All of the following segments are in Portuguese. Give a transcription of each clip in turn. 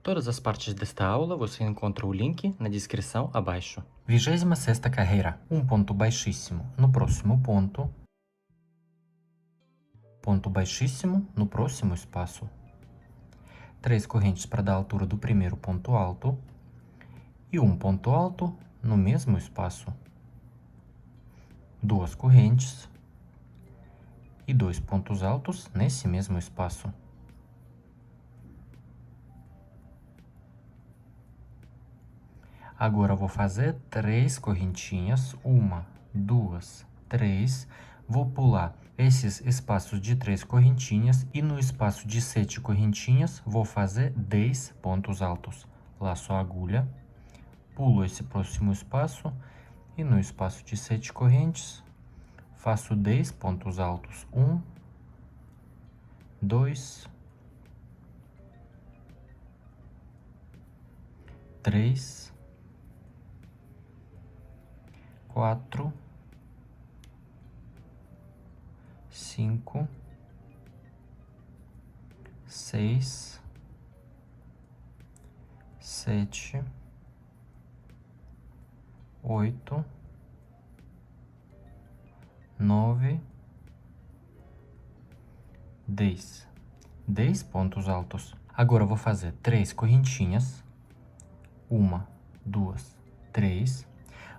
Todas as partes desta aula você encontra o link na descrição abaixo. 26ª carreira. Um ponto baixíssimo no próximo ponto. Ponto baixíssimo no próximo espaço. 3 correntes para dar a altura do primeiro ponto alto. E um ponto alto no mesmo espaço. 2 correntes. E 2 pontos altos nesse mesmo espaço. Agora eu vou fazer 3 correntinhas, 1, 2, 3. Vou pular esses espaços de 3 correntinhas e no espaço de 7 correntinhas vou fazer 10 pontos altos. Laço a agulha, pulo esse próximo espaço e no espaço de 7 correntes faço 10 pontos altos. 1, 2, 3, 4, 5, 6, 7, 8, 9, 10. 10 pontos altos. Agora eu vou fazer 3 correntinhas. 1, 2, 3.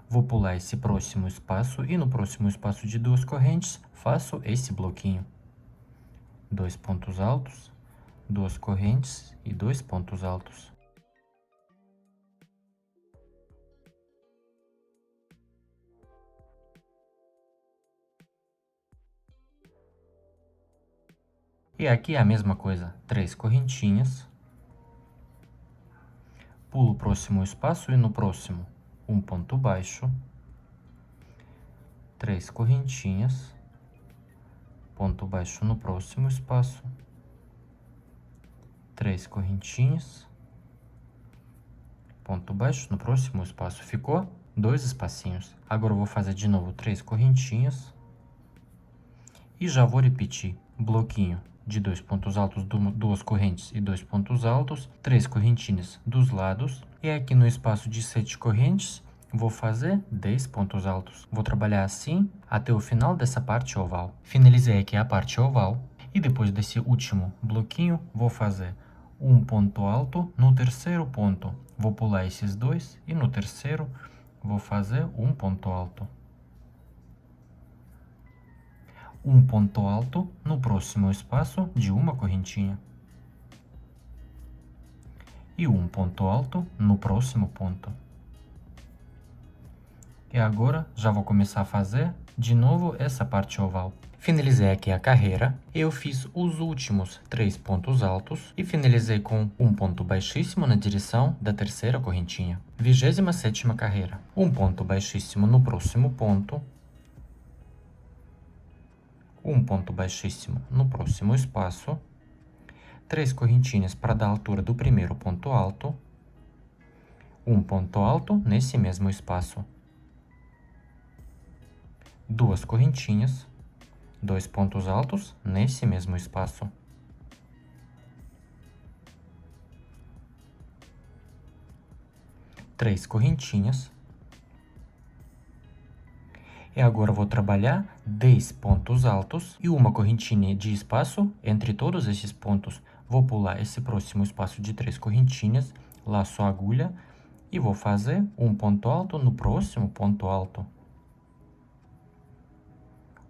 Vou pular esse próximo espaço e no próximo espaço de 2 correntes faço esse bloquinho. 2 pontos altos, 2 correntes e 2 pontos altos. E aqui é a mesma coisa, 3 correntinhas. Pulo o próximo espaço e no próximo um ponto baixo. 3 correntinhas. Ponto baixo no próximo espaço. 3 correntinhas. Ponto baixo no próximo espaço. Ficou 2 espacinhos. Agora eu vou fazer de novo 3 correntinhas. E já vou repetir. Bloquinho de 2 pontos altos, 2 correntes e 2 pontos altos. 3 correntinhas dos lados. E aqui no espaço de 7 correntes, vou fazer 10 pontos altos. Vou trabalhar assim até o final dessa parte oval. Finalizei aqui a parte oval. E depois desse último bloquinho, vou fazer um ponto alto no terceiro ponto. Vou pular esses dois e no terceiro vou fazer um ponto alto. Um ponto alto no próximo espaço de uma correntinha. E um ponto alto no próximo ponto. E agora já vou começar a fazer de novo essa parte oval. Finalizei aqui a carreira, eu fiz os últimos 3 pontos altos e finalizei com um ponto baixíssimo na direção da terceira correntinha. 27ª carreira. Um ponto baixíssimo no próximo ponto. Um ponto baixíssimo no próximo espaço. 3 correntinhas para dar a altura do primeiro ponto alto. Um ponto alto nesse mesmo espaço. 2 correntinhas. 2 pontos altos nesse mesmo espaço. Três correntinhas. E agora vou trabalhar 10 pontos altos e uma correntinha de espaço entre todos esses pontos. Vou pular esse próximo espaço de 3 correntinhas, laço a agulha e vou fazer um ponto alto no próximo ponto alto.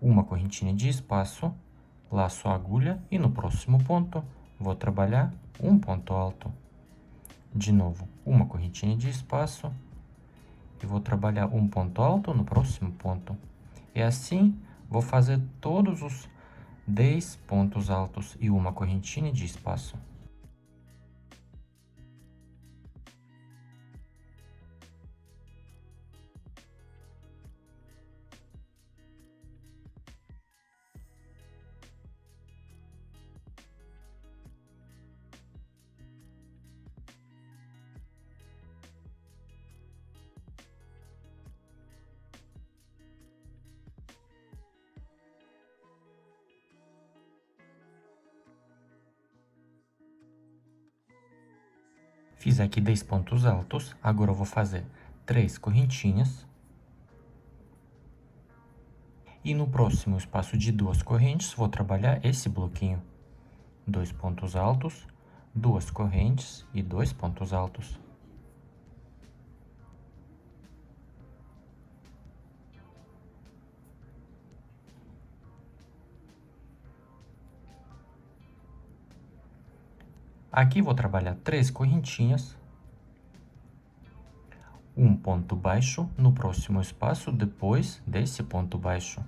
Uma correntinha de espaço, laço a agulha e no próximo ponto vou trabalhar um ponto alto. De novo, uma correntinha de espaço e vou trabalhar um ponto alto no próximo ponto. E assim, vou fazer todos os 10 pontos altos e uma correntinha de espaço. Fiz aqui 10 pontos altos, agora eu vou fazer 3 correntinhas. E no próximo espaço de 2 correntes, vou trabalhar esse bloquinho. 2 pontos altos, 2 correntes e 2 pontos altos. Aqui vou trabalhar 3 correntinhas, um ponto baixo no próximo espaço depois desse ponto baixo.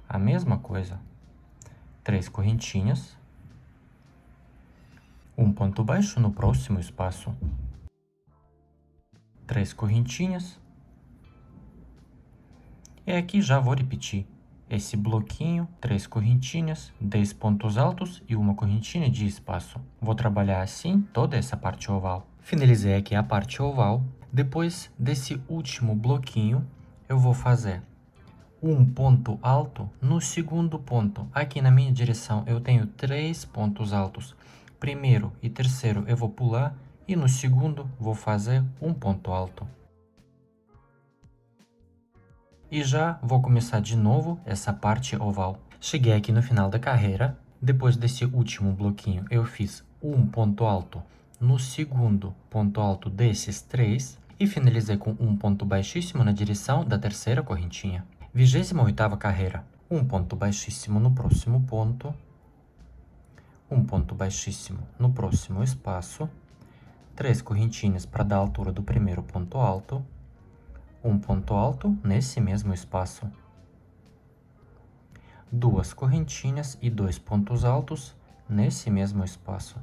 A mesma coisa, 3 correntinhas, um ponto baixo no próximo espaço, 3 correntinhas, e aqui já vou repetir esse bloquinho, 3 correntinhas, 10 pontos altos e uma correntinha de espaço. Vou trabalhar assim toda essa parte oval. Finalizei aqui a parte oval. Depois desse último bloquinho, eu vou fazer um ponto alto no segundo ponto. Aqui na minha direção eu tenho 3 pontos altos. Primeiro e terceiro eu vou pular e no segundo vou fazer um ponto alto. E já vou começar de novo essa parte oval. Cheguei aqui no final da carreira. Depois desse último bloquinho, eu fiz um ponto alto no segundo ponto alto desses 3 e finalizei com um ponto baixíssimo na direção da terceira correntinha. 28ª carreira. Um ponto baixíssimo no próximo ponto. Um ponto baixíssimo no próximo espaço. 3 correntinhas para dar a altura do primeiro ponto alto. Um ponto alto nesse mesmo espaço. 2 correntinhas e 2 pontos altos nesse mesmo espaço.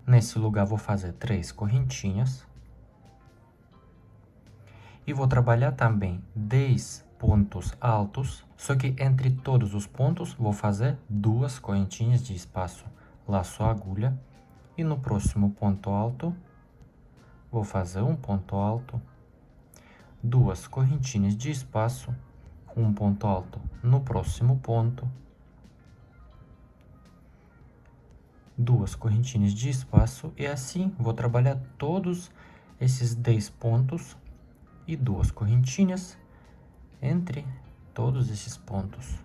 Nesse lugar vou fazer 3 correntinhas. E vou trabalhar também 10 pontos altos, só que entre todos os pontos vou fazer 2 correntinhas de espaço. Laço a agulha e no próximo ponto alto vou fazer um ponto alto, 2 correntinhas de espaço, um ponto alto no próximo ponto, 2 correntinhas de espaço e assim vou trabalhar todos esses 10 pontos e 2 correntinhas entre todos esses pontos.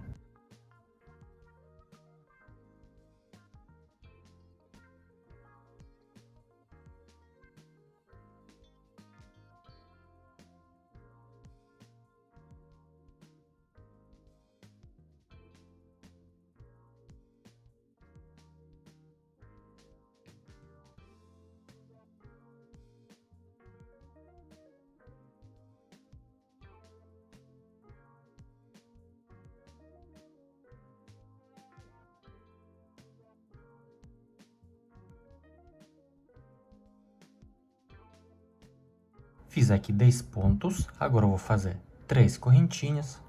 Fiz aqui 10 pontos, agora eu vou fazer 3 correntinhas.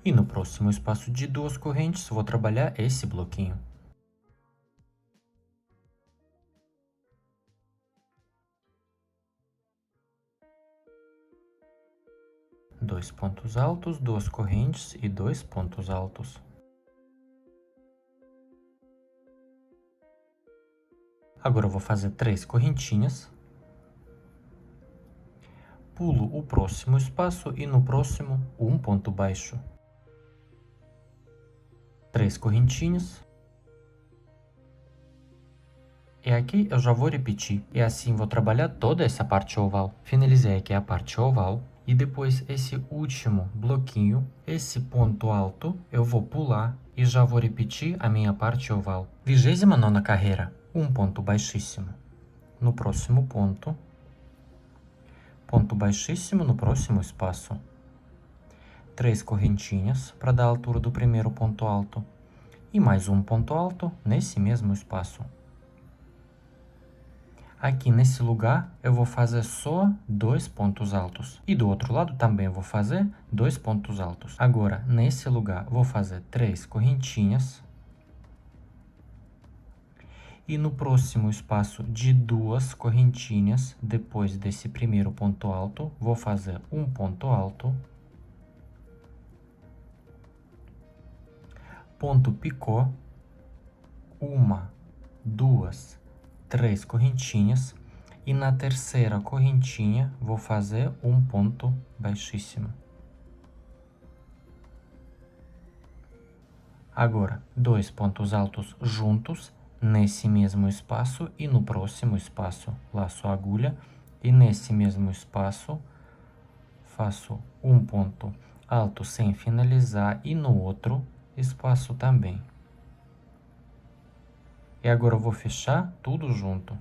E no próximo espaço de 2 correntes, vou trabalhar esse bloquinho. Dois pontos altos, 2 correntes e 2 pontos altos. Agora eu vou fazer 3 correntinhas. Pulo o próximo espaço e no próximo um ponto baixo. 3 correntinhas. E aqui eu já vou repetir. E assim vou trabalhar toda essa parte oval. Finalizei aqui a parte oval. E depois esse último bloquinho, esse ponto alto, eu vou pular e já vou repetir a minha parte oval. 29ª carreira. Um ponto baixíssimo no próximo ponto. Ponto baixíssimo no próximo espaço. 3 correntinhas para dar a altura do primeiro ponto alto. E mais um ponto alto nesse mesmo espaço. Aqui nesse lugar eu vou fazer só 2 pontos altos. E do outro lado também eu vou fazer 2 pontos altos. Agora, nesse lugar, vou fazer 3 correntinhas. E no próximo espaço de 2 correntinhas, depois desse primeiro ponto alto, vou fazer um ponto alto. ponto picô, 1, 2, 3 correntinhas, e na terceira correntinha vou fazer um ponto baixíssimo. Agora, 2 pontos altos juntos, nesse mesmo espaço e no próximo espaço, laço a agulha, e nesse mesmo espaço faço um ponto alto sem finalizar e no outro espaço também. E agora eu vou fechar tudo junto.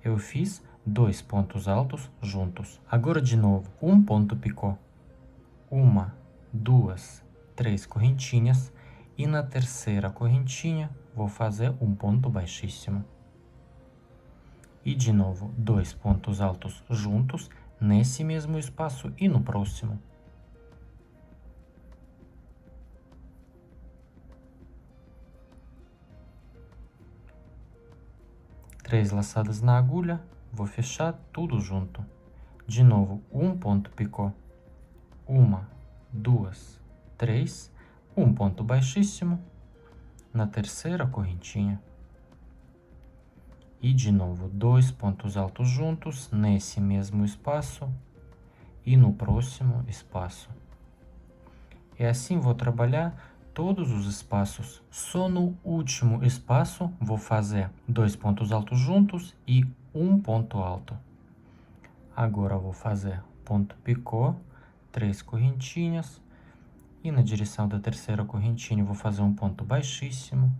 Eu fiz 2 pontos altos juntos. Agora de novo, um ponto picô. 1, 2, 3 correntinhas. E na terceira correntinha, vou fazer um ponto baixíssimo. E de novo, 2 pontos altos juntos, nesse mesmo espaço e no próximo. Três laçadas na agulha, vou fechar tudo junto. De novo, um ponto picô. 1, 2, 3, um ponto baixíssimo na terceira correntinha. E de novo, 2 pontos altos juntos nesse mesmo espaço e no próximo espaço. E assim vou trabalhar todos os espaços. Só no último espaço vou fazer 2 pontos altos juntos e um ponto alto. Agora vou fazer ponto picô, 3 correntinhas, e na direção da terceira correntinha vou fazer um ponto baixíssimo,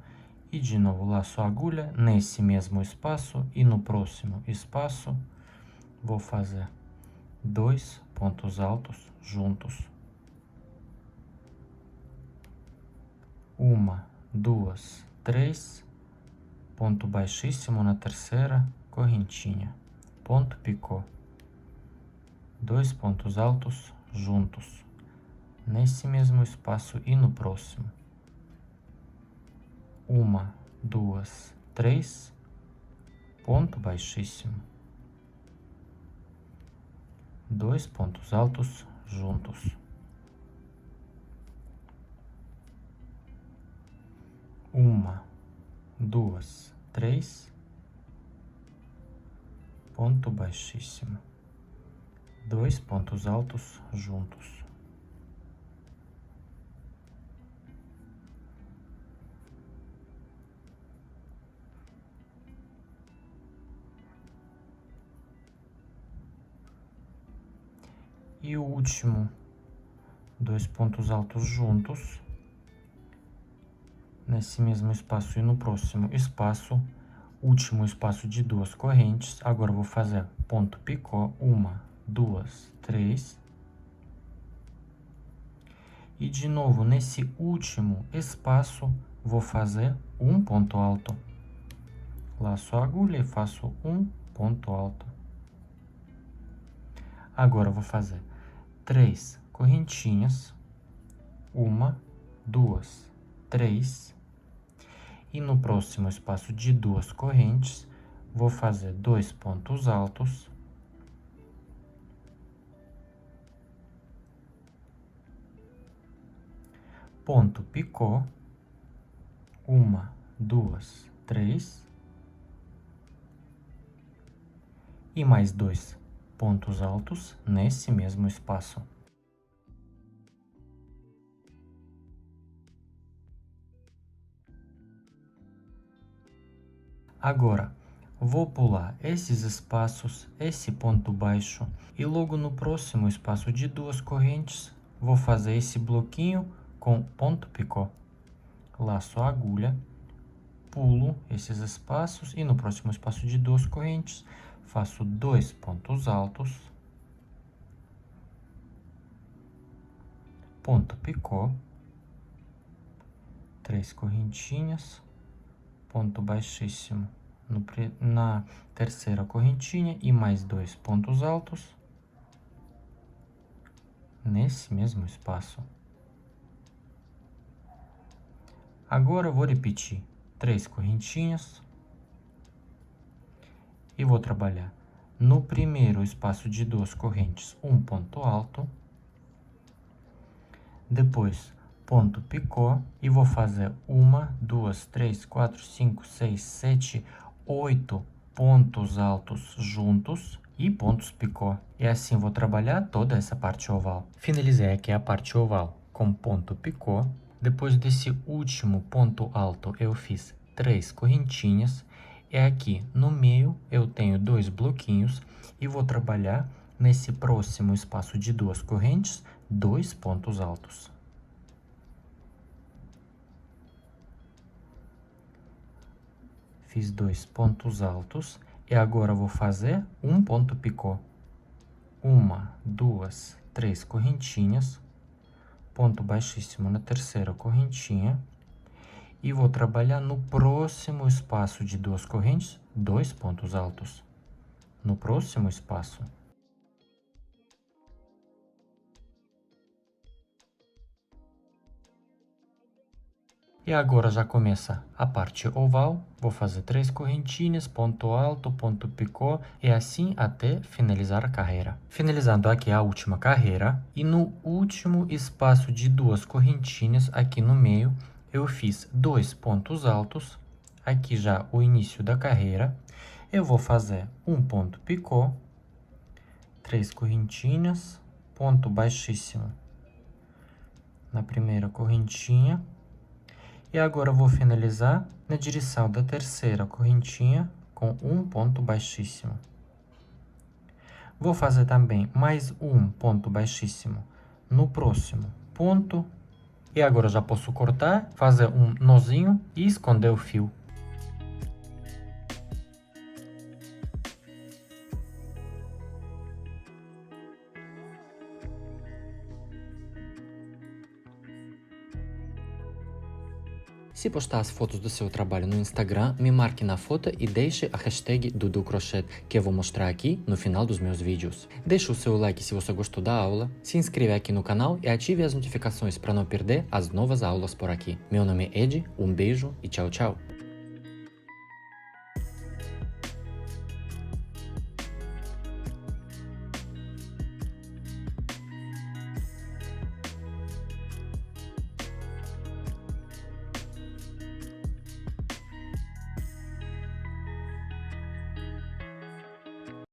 e de novo laço a agulha nesse mesmo espaço e no próximo espaço vou fazer 2 pontos altos juntos. 1, 2, 3, ponto baixíssimo na terceira correntinha, ponto picô, 2 pontos altos juntos, nesse mesmo espaço e no próximo. 1, 2, 3, ponto baixíssimo, 2 pontos altos juntos. 1, 2, 3, ponto baixíssimo, 2 pontos altos juntos. E o último, 2 pontos altos juntos, nesse mesmo espaço e no próximo espaço, último espaço de 2 correntes. Agora vou fazer ponto picô, 1, 2, 3. E de novo, nesse último espaço, vou fazer um ponto alto. Laço a agulha e faço um ponto alto. Agora vou fazer 3 correntinhas, 1, 2, 3. E no próximo espaço de 2 correntes, vou fazer 2 pontos altos. Ponto picô, 1, 2, 3. E mais 2 pontos altos nesse mesmo espaço. Agora, vou pular esses espaços, esse ponto baixo, e logo no próximo espaço de 2 correntes, vou fazer esse bloquinho com ponto picô. Laço a agulha, pulo esses espaços e no próximo espaço de 2 correntes, faço 2 pontos altos, ponto picô, 3 correntinhas, ponto baixíssimo na terceira correntinha e mais 2 pontos altos nesse mesmo espaço. Agora eu vou repetir 3 correntinhas e vou trabalhar no primeiro espaço de 2 correntes um ponto alto, depois ponto picô e vou fazer 1, 2, 3, 4, 5, 6, 7, 8 pontos altos juntos e pontos picô. E assim vou trabalhar toda essa parte oval. Finalizei aqui a parte oval com ponto picô. Depois desse último ponto alto, eu fiz 3 correntinhas. E aqui no meio eu tenho 2 bloquinhos e vou trabalhar nesse próximo espaço de 2 correntes, 2 pontos altos. Fiz 2 pontos altos e agora vou fazer um ponto picô. 1, 2, 3 correntinhas, ponto baixíssimo na terceira correntinha e vou trabalhar no próximo espaço de 2 correntes, 2 pontos altos. No próximo espaço. E agora já começa a parte oval, vou fazer 3 correntinhas, ponto alto, ponto picô, e assim até finalizar a carreira. Finalizando aqui a última carreira, e no último espaço de 2 correntinhas, aqui no meio, eu fiz 2 pontos altos, aqui já o início da carreira, eu vou fazer um ponto picô, 3 correntinhas, ponto baixíssimo na primeira correntinha, e agora eu vou finalizar na direção da terceira correntinha com um ponto baixíssimo. Vou fazer também mais um ponto baixíssimo no próximo ponto. E agora já posso cortar, fazer um nozinho e esconder o fio. Se postar as fotos do seu trabalho no Instagram, me marque na foto e deixe a hashtag DuduCrochê, que eu vou mostrar aqui no final dos meus vídeos. Deixe o seu like se você gostou da aula, se inscreva aqui no canal e ative as notificações para não perder as novas aulas por aqui. Meu nome é Ed, um beijo e tchau, tchau!